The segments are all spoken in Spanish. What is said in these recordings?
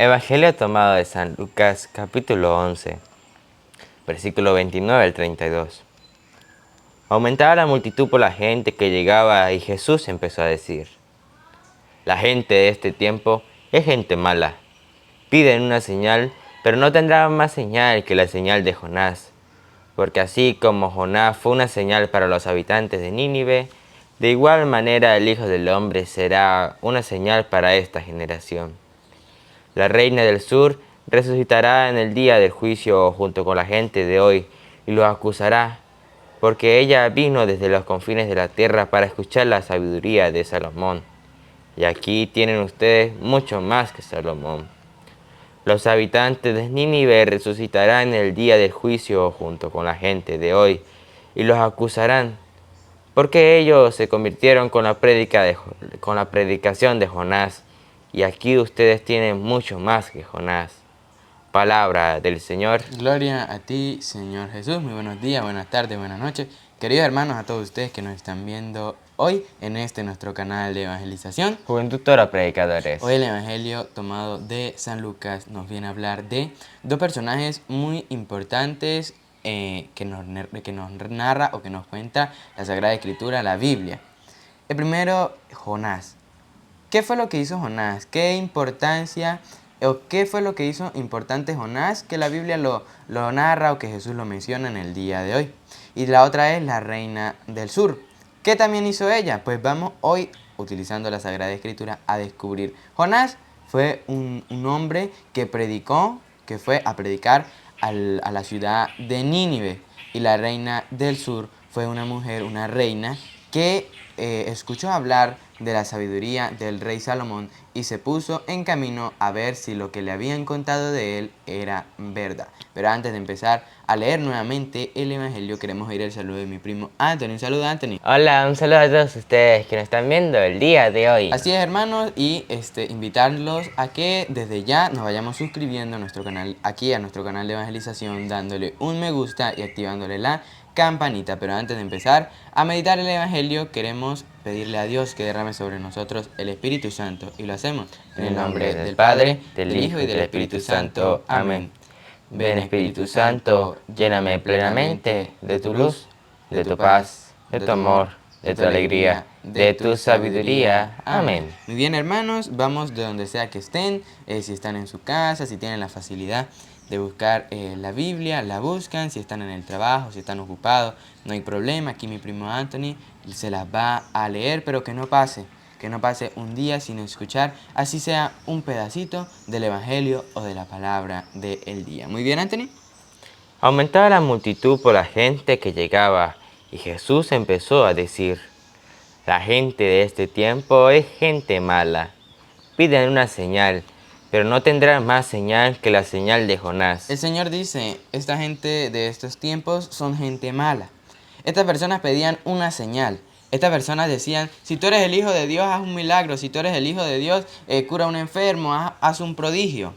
Evangelio tomado de San Lucas, capítulo 11, versículo 29 al 32. Aumentaba la multitud por la gente que llegaba y Jesús empezó a decir: la gente de este tiempo es gente mala. Piden una señal, pero no tendrán más señal que la señal de Jonás. Porque así como Jonás fue una señal para los habitantes de Nínive, de igual manera el Hijo del Hombre será una señal para esta generación. La reina del sur resucitará en el día del juicio junto con la gente de hoy y los acusará, porque ella vino desde los confines de la tierra para escuchar la sabiduría de Salomón. Y aquí tienen ustedes mucho más que Salomón. Los habitantes de Nínive resucitarán en el día del juicio junto con la gente de hoy y los acusarán, porque ellos se convirtieron con la predicación de Jonás, y aquí ustedes tienen mucho más que Jonás. Palabra del Señor. Gloria a ti, Señor Jesús. Muy buenos días, buenas tardes, buenas noches. Queridos hermanos, a todos ustedes que nos están viendo hoy en nuestro canal de evangelización. Juventud Toro Predicadores. Hoy el Evangelio tomado de San Lucas nos viene a hablar de dos personajes muy importantes que nos narra o que nos cuenta la Sagrada Escritura, la Biblia. El primero, Jonás. ¿Qué fue lo que hizo Jonás? ¿Qué importancia o qué fue lo que hizo importante Jonás que la Biblia lo narra o que Jesús lo menciona en el día de hoy? Y la otra es la reina del sur. ¿Qué también hizo ella? Pues vamos hoy, utilizando la Sagrada Escritura, a descubrir. Jonás fue un hombre que predicó, que fue a predicar a la ciudad de Nínive. Y la reina del sur fue una mujer, una reina, que escuchó hablar de la sabiduría del rey Salomón y se puso en camino a ver si lo que le habían contado de él era verdad. Pero antes de empezar a leer nuevamente el Evangelio, queremos oír el saludo de mi primo Anthony. Un saludo, Anthony. Hola, un saludo a todos ustedes que nos están viendo el día de hoy. Así es, hermanos, y invitarlos a que desde ya nos vayamos suscribiendo a nuestro canal, aquí a nuestro canal de evangelización, dándole un me gusta y activándole la campanita. Pero antes de empezar a meditar el Evangelio, queremos pedirle a Dios que derrame sobre nosotros el Espíritu Santo, y lo hacemos en el nombre del Padre, del Hijo y del Espíritu Santo. Amén. Ven, Espíritu Santo, lléname plenamente de tu luz, de tu paz, de tu amor, de tu alegría, de tu sabiduría. Amén. Muy bien, hermanos, vamos de donde sea que estén, si están en su casa, si tienen la facilidad de buscar la Biblia, la buscan. Si están en el trabajo, si están ocupados, no hay problema. Aquí mi primo Anthony se las va a leer, pero que no pase un día sin escuchar, así sea un pedacito del Evangelio o de la palabra del día. Muy bien, Anthony. Aumentaba la multitud por la gente que llegaba, y Jesús empezó a decir: la gente de este tiempo es gente mala. Piden una señal, pero no tendrán más señal que la señal de Jonás. El Señor dice, esta gente de estos tiempos son gente mala. Estas personas pedían una señal. Estas personas decían, si tú eres el Hijo de Dios, haz un milagro. Si tú eres el Hijo de Dios, cura a un enfermo, haz un prodigio.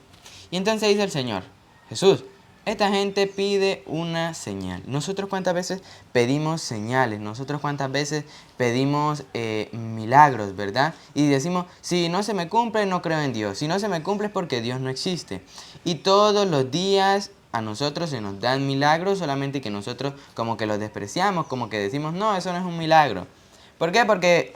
Y entonces dice el Señor, Jesús, esta gente pide una señal. Nosotros cuántas veces pedimos señales, nosotros cuántas veces pedimos milagros, ¿verdad? Y decimos, si no se me cumple, no creo en Dios. Si no se me cumple es porque Dios no existe. Y todos los días a nosotros se nos dan milagros, solamente que nosotros como que los despreciamos, como que decimos, no, eso no es un milagro. ¿Por qué? Porque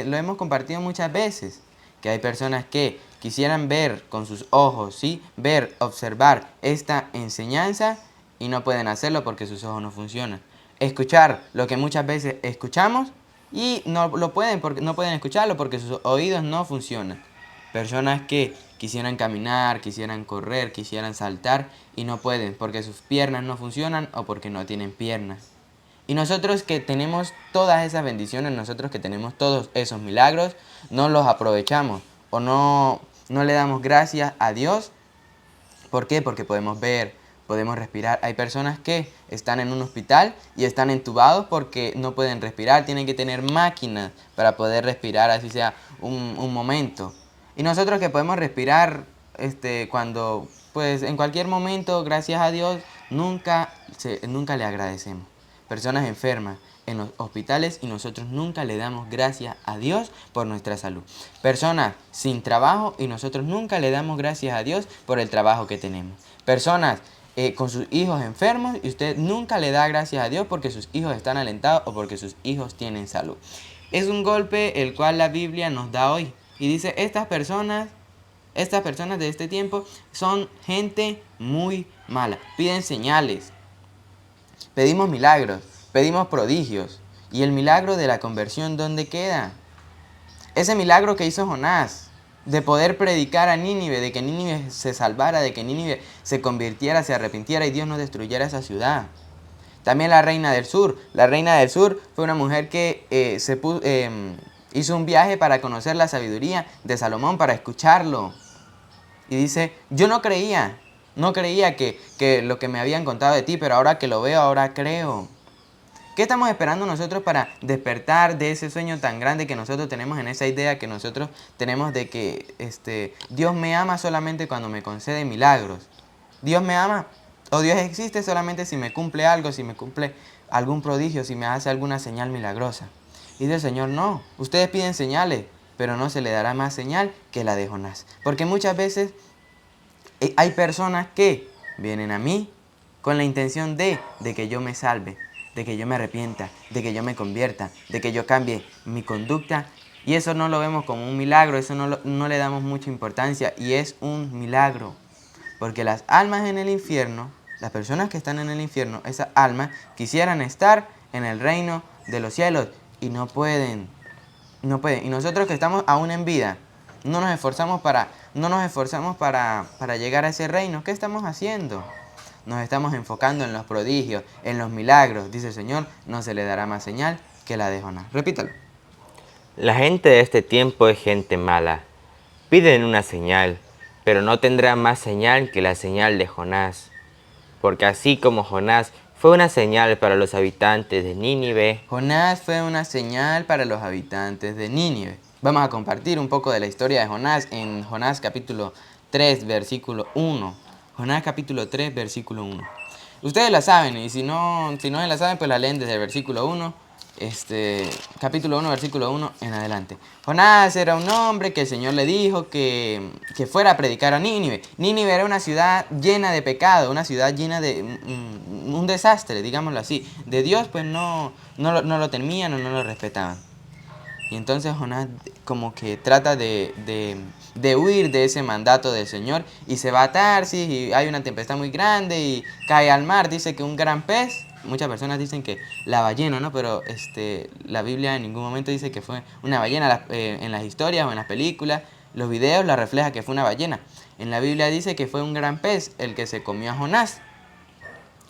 lo hemos compartido muchas veces, que hay personas que quisieran ver con sus ojos, ¿sí? Ver, observar esta enseñanza y no pueden hacerlo porque sus ojos no funcionan. Escuchar lo que muchas veces escuchamos y no pueden escucharlo porque sus oídos no funcionan. Personas que quisieran caminar, quisieran correr, quisieran saltar y no pueden porque sus piernas no funcionan o porque no tienen piernas. Y nosotros que tenemos todas esas bendiciones, nosotros que tenemos todos esos milagros, no los aprovechamos o no le damos gracias a Dios. ¿Por qué? Porque podemos ver, podemos respirar. Hay personas que están en un hospital y están entubados porque no pueden respirar. Tienen que tener máquinas para poder respirar, así sea un momento. Y nosotros que podemos respirar cuando, pues en cualquier momento, gracias a Dios, nunca le agradecemos. personas enfermas en los hospitales y nosotros nunca le damos gracias a Dios por nuestra salud. Personas sin trabajo y nosotros nunca le damos gracias a Dios por el trabajo que tenemos. Personas con sus hijos enfermos y usted nunca le da gracias a Dios porque sus hijos están alentados o porque sus hijos tienen salud. Es un golpe el cual la Biblia nos da hoy. Y dice, estas personas de este tiempo son gente muy mala. Piden señales, pedimos milagros, pedimos prodigios. ¿Y el milagro de la conversión dónde queda? Ese milagro que hizo Jonás, de poder predicar a Nínive, de que Nínive se salvara, de que Nínive se convirtiera, se arrepintiera y Dios no destruyera esa ciudad. También la reina del sur. La reina del sur fue una mujer que hizo un viaje para conocer la sabiduría de Salomón, para escucharlo. Y dice, yo no creía que lo que me habían contado de ti, pero ahora que lo veo, ahora creo. ¿Qué estamos esperando nosotros para despertar de ese sueño tan grande que nosotros tenemos, en esa idea que nosotros tenemos de que Dios me ama solamente cuando me concede milagros? Dios me ama o Dios existe solamente si me cumple algo, si me cumple algún prodigio, si me hace alguna señal milagrosa. Y dice el Señor, no, ustedes piden señales, pero no se le dará más señal que la de Jonás. Porque muchas veces hay personas que vienen a mí con la intención de que yo me salve, de que yo me arrepienta, de que yo me convierta, de que yo cambie mi conducta. Y eso no lo vemos como un milagro, eso no le damos mucha importancia. Y es un milagro. Porque las almas en el infierno, las personas que están en el infierno, esas almas quisieran estar en el reino de los cielos y no pueden. No pueden. Y nosotros que estamos aún en vida, no nos esforzamos para llegar a ese reino. ¿Qué estamos haciendo? Nos estamos enfocando en los prodigios, en los milagros. Dice el Señor, no se le dará más señal que la de Jonás. Repítalo. La gente de este tiempo es gente mala. Piden una señal, pero no tendrán más señal que la señal de Jonás. Porque así como Jonás fue una señal para los habitantes de Nínive, Jonás fue una señal para los habitantes de Nínive. Vamos a compartir un poco de la historia de Jonás en Jonás capítulo 3, versículo 1. Jonás capítulo 3, versículo 1. Ustedes la saben, y si no la saben, pues la leen desde el versículo 1, capítulo 1, versículo 1 en adelante. Jonás era un hombre que el Señor le dijo que fuera a predicar a Nínive. Nínive era una ciudad llena de pecado, una ciudad llena de un desastre, digámoslo así. De Dios pues no lo temían o no lo respetaban. Y entonces Jonás como que trata de huir de ese mandato del Señor y se va a Tarsis y hay una tempestad muy grande y cae al mar. Dice que un gran pez, muchas personas dicen que la ballena, ¿no? Pero la Biblia en ningún momento dice que fue una ballena. En las historias o en las películas, los videos la refleja que fue una ballena. En la Biblia dice que fue un gran pez el que se comió a Jonás.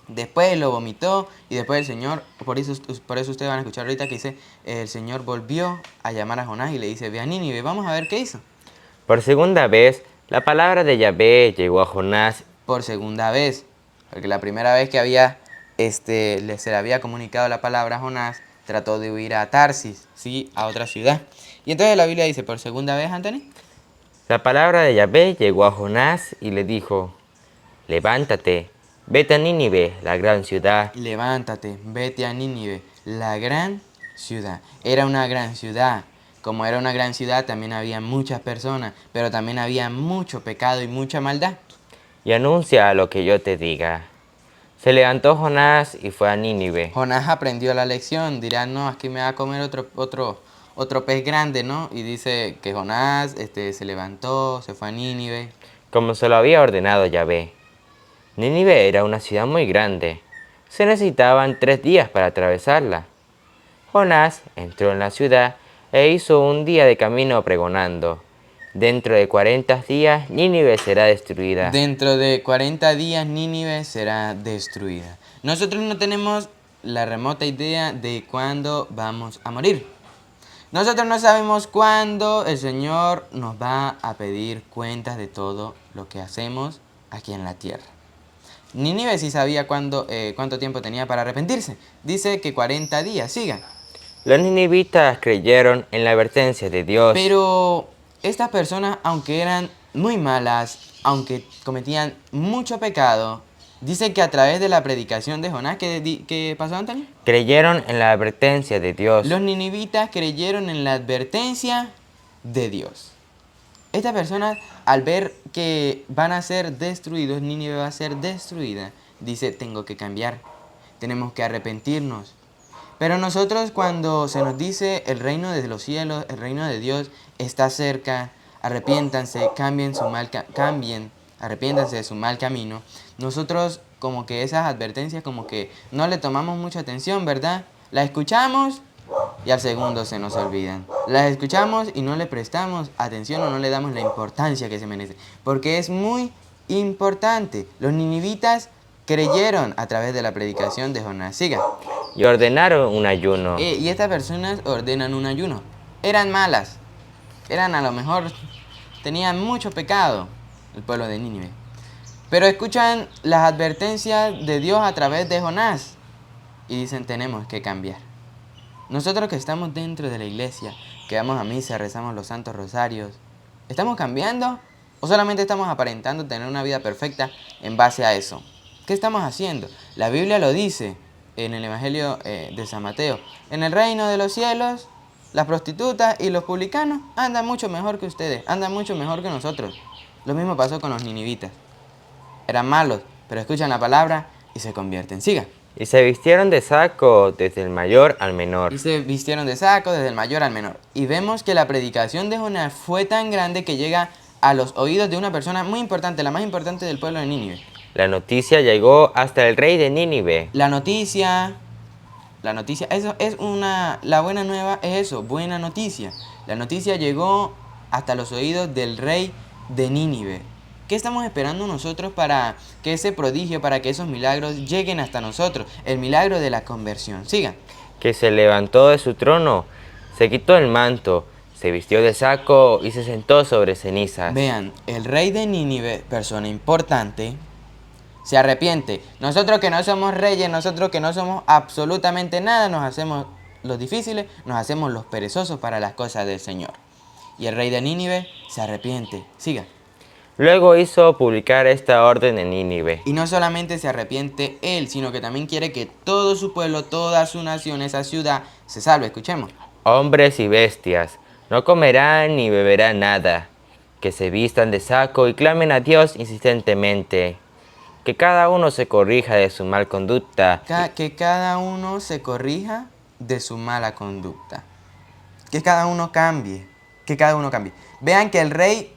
Después lo vomitó y después el Señor, por eso ustedes van a escuchar ahorita que dice, el Señor volvió a llamar a Jonás y le dice, ve a Nínive, vamos a ver qué hizo. por segunda vez, la palabra de Yahvé llegó a Jonás. Por segunda vez, porque la primera vez que se le había comunicado la palabra a Jonás, trató de huir a Tarsis, ¿sí? A otra ciudad. Y entonces la Biblia dice, por segunda vez, Anthony. La palabra de Yahvé llegó a Jonás y le dijo, levántate, vete a Nínive, la gran ciudad. Levántate, vete a Nínive, la gran ciudad. Era una gran ciudad. Como era una gran ciudad, también había muchas personas, pero también había mucho pecado y mucha maldad. Y anuncia lo que yo te diga. Se levantó Jonás y fue a Nínive. Jonás aprendió la lección. Dirán, no, aquí me va a comer otro pez grande, ¿no? Y dice que Jonás se levantó, se fue a Nínive. Como se lo había ordenado Yahvé. Nínive era una ciudad muy grande. Se necesitaban 3 días para atravesarla. Jonás entró en la ciudad e hizo un día de camino pregonando. Dentro de 40 días Nínive será destruida. Dentro de 40 días Nínive será destruida. Nosotros no tenemos la remota idea de cuándo vamos a morir. Nosotros no sabemos cuándo el Señor nos va a pedir cuentas de todo lo que hacemos aquí en la tierra. Nínive sí sabía cuánto tiempo tenía para arrepentirse. Dice que 40 días, sigan. Los ninivitas creyeron en la advertencia de Dios. Pero estas personas, aunque eran muy malas, aunque cometían mucho pecado, Dice que a través de la predicación de Jonás, ¿qué pasó, Antonio? Creyeron en la advertencia de Dios. Los ninivitas creyeron en la advertencia de Dios. Estas personas, al ver que van a ser destruidos, Nínive va a ser destruida, dice, tengo que cambiar, tenemos que arrepentirnos. Pero nosotros, cuando se nos dice el reino de los cielos, el reino de Dios está cerca, arrepiéntanse, arrepiéntanse de su mal camino, nosotros como que esas advertencias como que no le tomamos mucha atención, ¿verdad? Las escuchamos y al segundo se nos olvidan. Las escuchamos y no le prestamos atención o no le damos la importancia que se merece. Porque es muy importante. Los ninivitas creyeron a través de la predicación de Jonás. Siga. Y ordenaron un ayuno. Y estas personas ordenan un ayuno. Eran malas. Eran a lo mejor, tenían mucho pecado el pueblo de Nínive. Pero escuchan las advertencias de Dios a través de Jonás. Y dicen, tenemos que cambiar. Nosotros que estamos dentro de la iglesia, que vamos a misa, rezamos los santos rosarios, ¿estamos cambiando? ¿O solamente estamos aparentando tener una vida perfecta en base a eso? ¿Qué estamos haciendo? La Biblia lo dice en el Evangelio de San Mateo. En el reino de los cielos, las prostitutas y los publicanos andan mucho mejor que ustedes, andan mucho mejor que nosotros. Lo mismo pasó con los ninivitas. Eran malos, pero escuchan la palabra y se convierten. Siga. Y se vistieron de saco desde el mayor al menor. Y se vistieron de saco desde el mayor al menor. Y vemos que la predicación de Jonás fue tan grande que llega a los oídos de una persona muy importante, la más importante del pueblo de Nínive. La noticia llegó hasta el rey de Nínive. La noticia, eso es la buena nueva es eso, buena noticia. La noticia llegó hasta los oídos del rey de Nínive. ¿Qué estamos esperando nosotros para que ese prodigio, para que esos milagros lleguen hasta nosotros? El milagro de la conversión. Sigan. Que se levantó de su trono, se quitó el manto, se vistió de saco y se sentó sobre cenizas. Vean, el rey de Nínive, persona importante, se arrepiente. Nosotros que no somos reyes, nosotros que no somos absolutamente nada, nos hacemos los difíciles, nos hacemos los perezosos para las cosas del Señor. Y el rey de Nínive se arrepiente. Siga. Luego hizo publicar esta orden en Nínive. Y no solamente se arrepiente él, sino que también quiere que todo su pueblo, toda su nación, esa ciudad, se salve. Escuchemos. Hombres y bestias, no comerán ni beberán nada. Que se vistan de saco y clamen a Dios insistentemente. Que cada uno se corrija de su mal conducta. Que cada uno se corrija de su mala conducta. Que cada uno cambie. Que cada uno cambie. Vean que el rey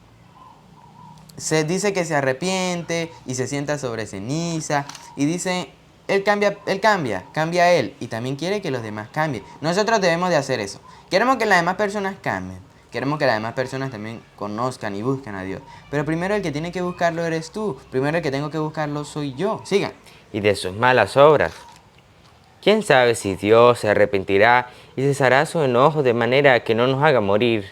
se dice que se arrepiente y se sienta sobre ceniza. Y dice, él cambia él. Y también quiere que los demás cambien. Nosotros debemos de hacer eso. Queremos que las demás personas cambien. Queremos que las demás personas también conozcan y busquen a Dios. Pero primero el que tiene que buscarlo eres tú. Primero el que tengo que buscarlo soy yo. Sigan. Y de sus malas obras. ¿Quién sabe si Dios se arrepentirá y cesará su enojo de manera que no nos haga morir?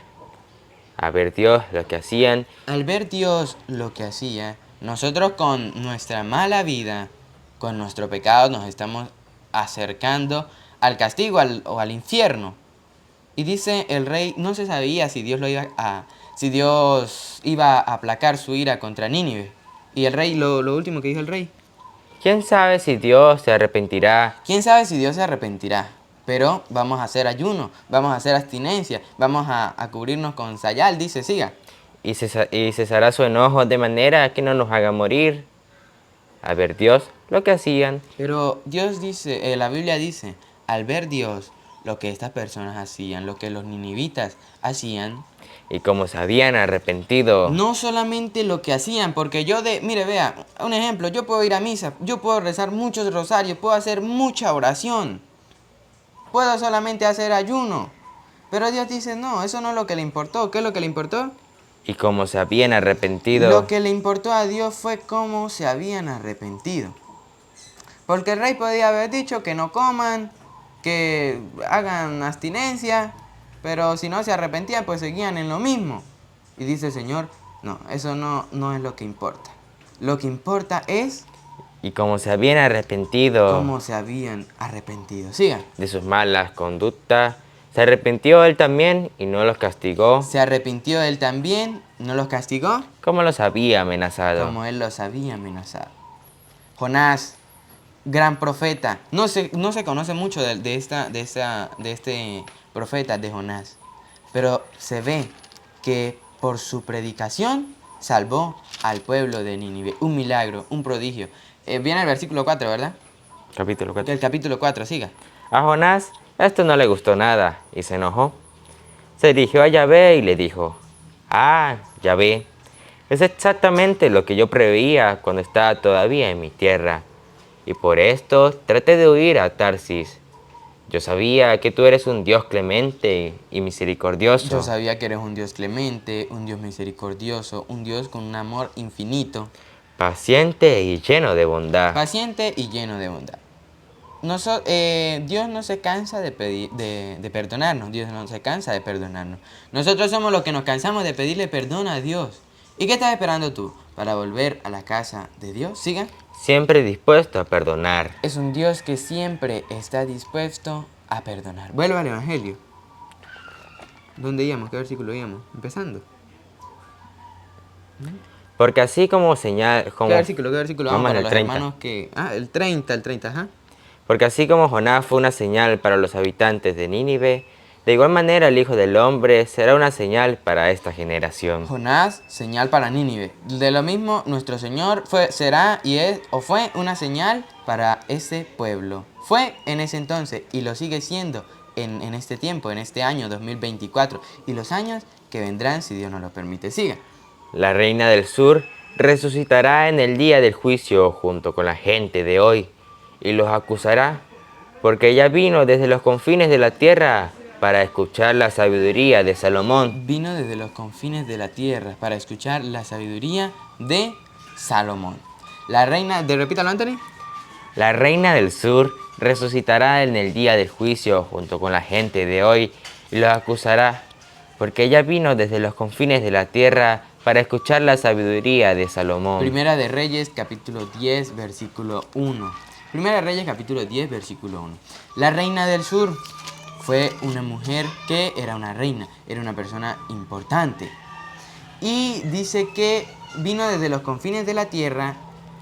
A ver Dios lo que hacían. Al ver Dios lo que hacía, nosotros con nuestra mala vida, con nuestro pecado, nos estamos acercando al castigo o al infierno. Y dice el rey, no se sabía si Dios iba a aplacar su ira contra Nínive. Y el rey, lo último que dijo el rey. ¿Quién sabe si Dios se arrepentirá? ¿Quién sabe si Dios se arrepentirá? Pero vamos a hacer ayuno, vamos a hacer abstinencia, vamos a cubrirnos con sayal, dice, siga. Y cesará su enojo de manera que no nos haga morir. A ver Dios lo que hacían. Pero Dios dice, la Biblia dice, al ver Dios lo que estas personas hacían, lo que los ninivitas hacían. Y como se habían arrepentido. No solamente lo que hacían, porque mire, vea, un ejemplo, yo puedo ir a misa, yo puedo rezar muchos rosarios, puedo hacer mucha oración. Puedo solamente hacer ayuno. Pero Dios dice, no, eso no es lo que le importó. ¿Qué es lo que le importó? Y como se habían arrepentido. Lo que le importó a Dios fue cómo se habían arrepentido. Porque el rey podía haber dicho que no coman, que hagan abstinencia, pero si no se arrepentían, pues seguían en lo mismo. Y dice el Señor, no, eso no es lo que importa. Lo que importa es... Y como se habían arrepentido. Como se habían arrepentido. Sigan. De sus malas conductas. Se arrepintió él también y no los castigó. Se arrepintió él también, no los castigó. Como los había amenazado. Como él los había amenazado. Jonás, gran profeta. No se conoce mucho de este profeta de Jonás, pero se ve que por su predicación salvó al pueblo de Nínive. Un milagro, un prodigio. Viene el versículo 4, ¿verdad? Capítulo 4. Del capítulo 4, siga. A Jonás esto no le gustó nada y se enojó. Se dirigió a Yahvé y le dijo: Ah, Yahvé, es exactamente lo que yo preveía cuando estaba todavía en mi tierra, y por esto traté de huir a Tarsis. Yo sabía que tú eres un Dios clemente y Yo misericordioso, sabía que eres un Dios clemente, un Dios misericordioso, un Dios con un amor infinito, paciente y lleno de bondad. paciente y lleno de bondad. Dios no se cansa de perdonarnos, Dios no se cansa de perdonarnos. Nosotros somos los que nos cansamos de pedirle perdón a Dios. ¿Y qué estás esperando tú para volver a la casa de Dios? Sigan. Siempre dispuesto a perdonar. Es un Dios que siempre está dispuesto a perdonar. Vuelvo al Evangelio. ¿Dónde íbamos? ¿Qué versículo íbamos? Empezando. Porque así como señal... ¿Qué versículo? Vamos Vamos en para el los 30. hermanos que... el 30, ajá. Porque así como Jonás fue una señal para los habitantes de Nínive, de igual manera el Hijo del Hombre será una señal para esta generación. Jonás, señal para Nínive. De lo mismo, nuestro Señor fue una señal para ese pueblo. Fue en ese entonces y lo sigue siendo en este tiempo, en este año 2024 y los años que vendrán si Dios nos lo permite. Siga. La reina del sur resucitará en el día del juicio junto con la gente de hoy y los acusará, porque ella vino desde los confines de la tierra para escuchar la sabiduría de Salomón. Vino desde los confines de la tierra para escuchar la sabiduría de Salomón. La reina, repítalo, Anthony. La reina del sur resucitará en el día del juicio junto con la gente de hoy y los acusará, porque ella vino desde los confines de la tierra para escuchar la sabiduría de Salomón. Primera de Reyes, capítulo 10, versículo 1. Primera de Reyes, capítulo 10, versículo 1. La reina del sur fue una mujer que era una reina, era una persona importante. Y dice que vino desde los confines de la tierra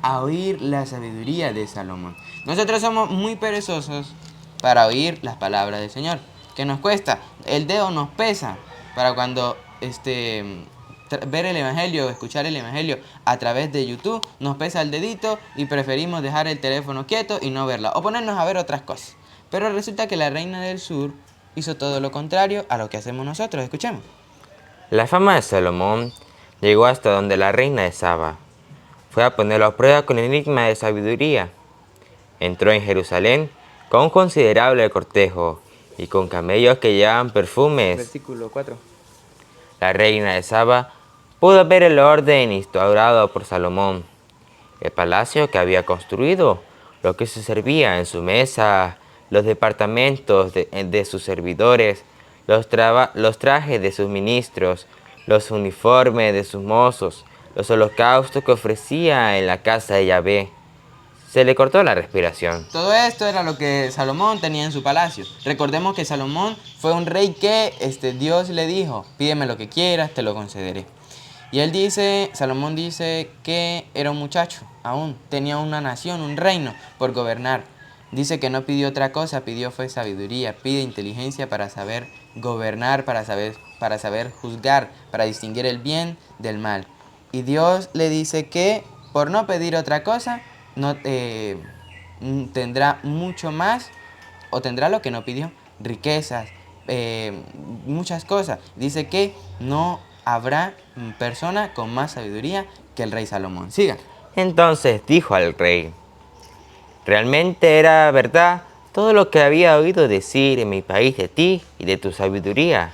a oír la sabiduría de Salomón. Nosotros somos muy perezosos para oír las palabras del Señor. ¿Qué nos cuesta? El dedo nos pesa para cuando ver el Evangelio, escuchar el Evangelio a través de YouTube, nos pesa el dedito y preferimos dejar el teléfono quieto y no verla o ponernos a ver otras cosas. Pero resulta que la reina del sur hizo todo lo contrario a lo que hacemos nosotros. Escuchemos. La fama de Salomón llegó hasta donde la reina de Saba. Fue a ponerlo a prueba con enigma de sabiduría. Entró en Jerusalén con un considerable cortejo y con camellos que llevaban perfumes. Versículo 4. La reina de Saba pudo ver el orden instaurado por Salomón, el palacio que había construido, lo que se servía en su mesa, los departamentos de sus servidores, los trajes de sus ministros, los uniformes de sus mozos, los holocaustos que ofrecía en la casa de Yahvé. Se le cortó la respiración. Todo esto era lo que Salomón tenía en su palacio. Recordemos que Salomón fue un rey que Dios le dijo: pídeme lo que quieras, te lo concederé. Y Salomón dice que era un muchacho, aún tenía una nación, un reino por gobernar. Dice que no pidió otra cosa, fue sabiduría, pide inteligencia para saber gobernar, para saber juzgar, para distinguir el bien del mal. Y Dios le dice que por no pedir otra cosa, no tendrá mucho más, o tendrá lo que no pidió, riquezas, muchas cosas. Dice que no habrá persona con más sabiduría que el rey Salomón. Siga. Entonces dijo al rey: realmente era verdad todo lo que había oído decir en mi país de ti y de tu sabiduría.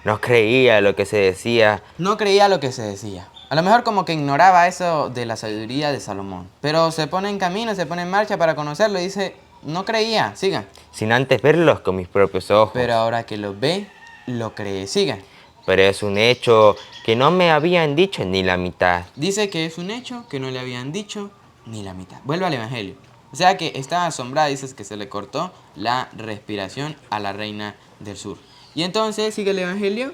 No creía lo que se decía. No creía lo que se decía. A lo mejor como que ignoraba eso de la sabiduría de Salomón. Pero se pone en camino, se pone en marcha para conocerlo y dice: no creía, siga. Sin antes verlos con mis propios ojos. Pero ahora que lo ve, lo cree, siga. Pero es un hecho que no me habían dicho ni la mitad. Dice que es un hecho que no le habían dicho ni la mitad. Vuelve al Evangelio. O sea que estaba asombrada, dices que se le cortó la respiración a la reina del sur. Y entonces sigue el Evangelio.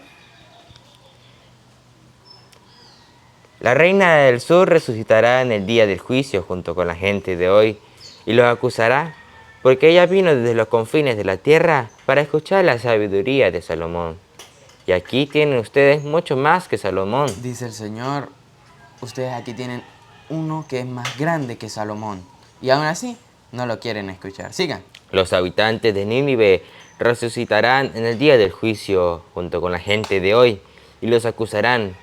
La reina del sur resucitará en el día del juicio junto con la gente de hoy y los acusará, porque ella vino desde los confines de la tierra para escuchar la sabiduría de Salomón. Y aquí tienen ustedes mucho más que Salomón. Dice el Señor, ustedes aquí tienen uno que es más grande que Salomón. Y aún así, no lo quieren escuchar. Sigan. Los habitantes de Nínive resucitarán en el día del juicio junto con la gente de hoy y los acusarán,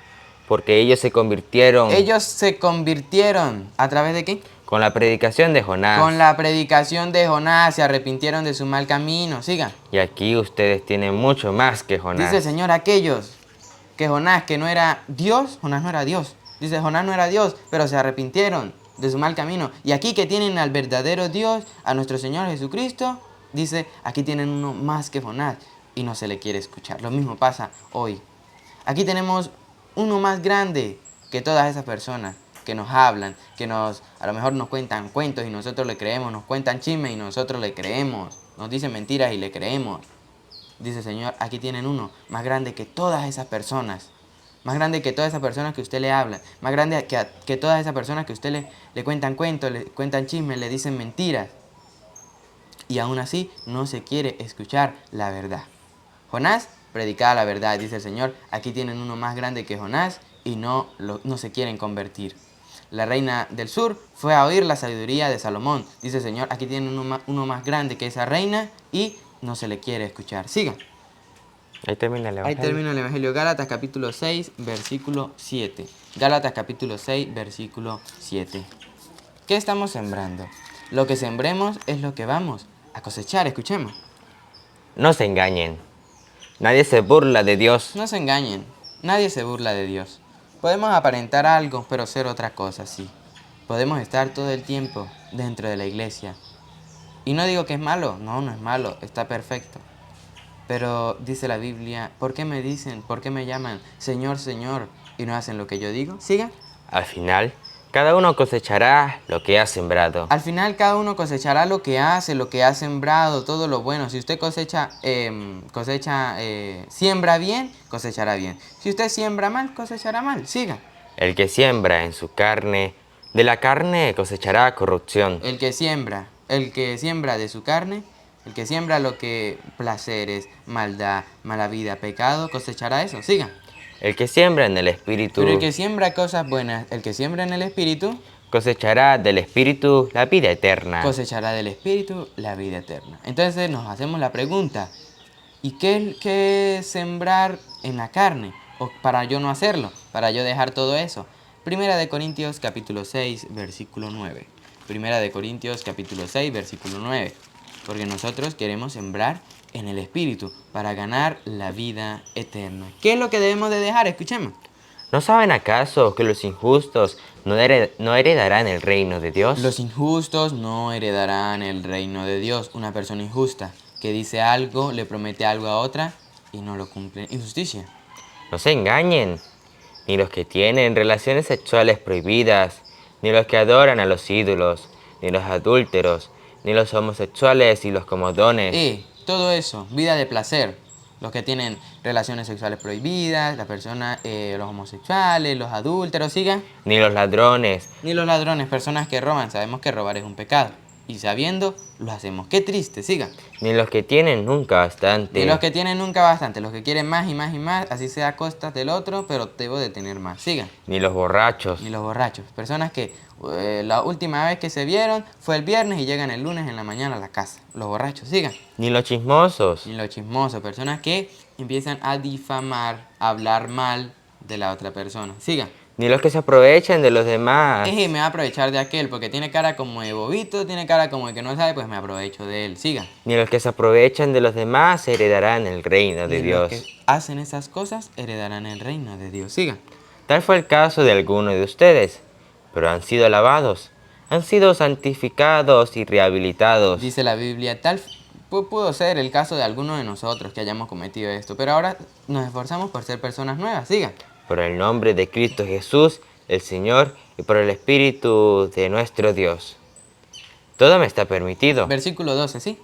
porque ellos se convirtieron Ellos se convirtieron, ¿a través de qué? con la predicación de Jonás. Con la predicación de Jonás, se arrepintieron de su mal camino. Sigan. Y aquí ustedes tienen mucho más que Jonás. Dice el Señor, aquellos que Jonás, que no era Dios, Jonás no era Dios. Dice, Jonás no era Dios, pero se arrepintieron de su mal camino. Y aquí que tienen al verdadero Dios, a nuestro Señor Jesucristo, dice, aquí tienen uno más que Jonás y no se le quiere escuchar. Lo mismo pasa hoy. Aquí tenemos uno más grande que todas esas personas que nos hablan, que a lo mejor nos cuentan cuentos y nosotros le creemos, nos cuentan chismes y nosotros le creemos, nos dicen mentiras y le creemos. Dice el Señor, aquí tienen uno más grande que todas esas personas. Más grande que todas esas personas que usted le habla. Más grande que todas esas personas que usted le cuentan cuentos, le cuentan chismes, le dicen mentiras. Y aún así no se quiere escuchar la verdad. Jonás predicaba la verdad, dice el Señor. Aquí tienen uno más grande que Jonás y no se quieren convertir. La reina del sur fue a oír la sabiduría de Salomón. Dice el Señor, aquí tienen uno más grande que esa reina y no se le quiere escuchar. Sigan. Ahí termina el Ahí Evangelio. termina el Evangelio. Gálatas capítulo 6, versículo 7. Gálatas capítulo 6, versículo 7. ¿Qué estamos sembrando? Lo que sembremos es lo que vamos a cosechar. Escuchemos. No se engañen. Nadie se burla de Dios. No se engañen. Nadie se burla de Dios. Podemos aparentar algo, pero ser otra cosa, sí. Podemos estar todo el tiempo dentro de la iglesia. Y no digo que es malo. No, no es malo. Está perfecto. Pero dice la Biblia, ¿por qué me dicen, por qué me llaman Señor, Señor y no hacen lo que yo digo? Siga. Al final, cada uno cosechará lo que ha sembrado. Al final cada uno cosechará lo que hace, lo que ha sembrado, todo lo bueno. Si usted siembra bien, cosechará bien. Si usted siembra mal, cosechará mal. Siga. El que siembra en su carne, de la carne cosechará corrupción. El que siembra de su carne, el que siembra lo que placeres, maldad, mala vida, pecado, cosechará eso. Siga. El que siembra en el Espíritu Pero el que siembra cosas buenas, el que siembra en el Espíritu, cosechará del Espíritu la vida eterna. cosechará del Espíritu la vida eterna. Entonces nos hacemos la pregunta, ¿y qué sembrar en la carne? O para yo no hacerlo, para yo dejar todo eso. Primera de Corintios capítulo 6, versículo 9. Primera de Corintios capítulo 6, versículo 9. Porque nosotros queremos sembrar en el Espíritu para ganar la vida eterna. ¿Qué es lo que debemos de dejar? Escuchemos. ¿No saben acaso que los injustos no heredarán el reino de Dios? Los injustos no heredarán el reino de Dios. Una persona injusta que dice algo, le promete algo a otra y no lo cumple. Injusticia. No se engañen, ni los que tienen relaciones sexuales prohibidas, ni los que adoran a los ídolos, ni los adúlteros, ni los homosexuales y los comodones. Todo eso, vida de placer. Los que tienen relaciones sexuales prohibidas, las personas, los homosexuales, los adúlteros, sigan. Ni los ladrones. Ni los ladrones, personas que roban. Sabemos que robar es un pecado. Y sabiendo, lo hacemos. Qué triste, sigan. Ni los que tienen nunca bastante. Ni los que tienen nunca bastante. Los que quieren más y más y más, así sea a costas del otro, pero debo de tener más. Sigan. Ni los borrachos. Ni los borrachos. Personas que la última vez que se vieron fue el viernes y llegan el lunes en la mañana a la casa. Los borrachos, sigan. Ni los chismosos. Ni los chismosos. Personas que empiezan a difamar, a hablar mal de la otra persona. Sigan. Ni los que se aprovechan de los demás. Me va a aprovechar de aquel porque tiene cara como de bobito, tiene cara como de que no sabe, pues me aprovecho de él. Sigan. Ni los que se aprovechan de los demás heredarán el reino de Dios. Los que hacen esas cosas heredarán el reino de Dios. Sigan. Tal fue el caso de algunos de ustedes, pero han sido lavados, han sido santificados y rehabilitados. Dice la Biblia, tal pudo ser el caso de alguno de nosotros que hayamos cometido esto, pero ahora nos esforzamos por ser personas nuevas. Sigan. Por el nombre de Cristo Jesús, el Señor, y por el Espíritu de nuestro Dios. Todo me está permitido. Versículo 12, ¿sí?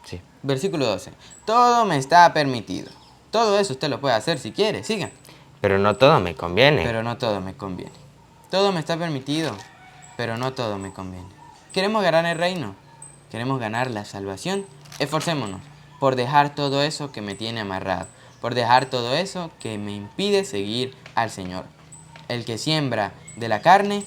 Sí. Versículo 12. Todo me está permitido. Todo eso usted lo puede hacer si quiere. Sigan. Pero no todo me conviene. Pero no todo me conviene. Todo me está permitido, pero no todo me conviene. ¿Queremos ganar el reino? ¿Queremos ganar la salvación? Esforcémonos por dejar todo eso que me tiene amarrado, por dejar todo eso que me impide seguir al Señor. El que siembra de la carne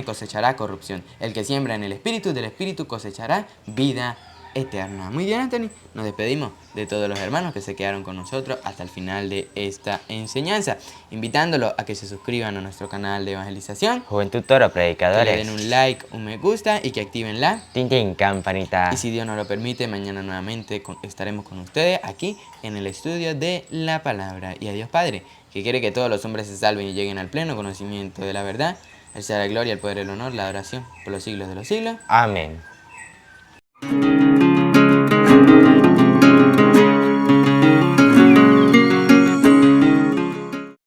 cosechará corrupción. El que siembra en el Espíritu, del Espíritu cosechará vida eterna. Muy bien, Anthony. Nos despedimos de todos los hermanos que se quedaron con nosotros hasta el final de esta enseñanza, invitándolos a que se suscriban a nuestro canal de evangelización, Juventud Toro, que le predicadores. den un like, un me gusta y que activen la... Tintín, campanita. Y si Dios nos lo permite, mañana nuevamente estaremos con ustedes aquí en el estudio de la palabra. Y a Dios Padre, que quiere que todos los hombres se salven y lleguen al pleno conocimiento de la verdad. Él sea la gloria, el poder, el honor, la adoración por los siglos de los siglos. Amén.